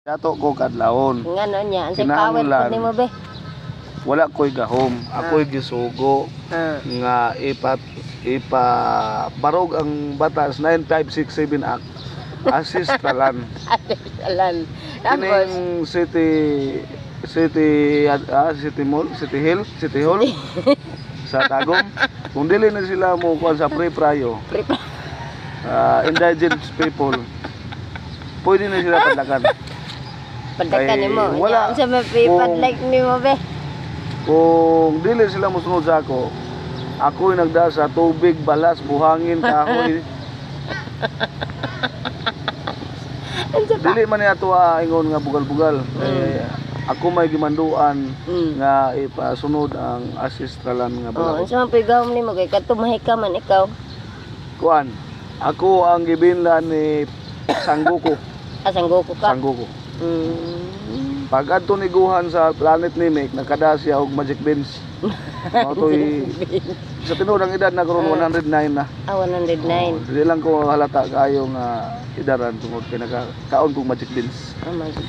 Dato ko kadlawon. Ngano niya, ang Kinahanglan. power po nimo be. Wala ko'y gahom. Ako'y gisugo nga ipabarog ang batas 9567 Act. Assist talan. Alan. Tapos Kining City Hall sa Tagum. Kung dili na sila mo kuan sa pre-prayo, indigenous people, pwede na sila padlakan. padakan Ay, nimo. wala. Wala sa mapipadlike nimo be. Kung dili sila musunod sa ako'y nagda sa tubig, balas, buhangin, kahoy. Dili man niya ito ingon nga bugal-bugal. Ako may gimanduan nga ipasunod ang ancestral nga Oh, balakog. sa pigawom nimo kay katumahi ka man ikaw. Kuan, ako ang gibinlan ni Sanggoko. Sanggoko ka. Sanggoko. Mm. Pag adto ni Guhan sa planet ni Mek, nakada siya og magic beans. Mao toy sa tinuod ang edad na karon 109 na. 109. Dili lang ko halata kayo nga idaran tungod kay nagakaon kong magic beans. Oh my God.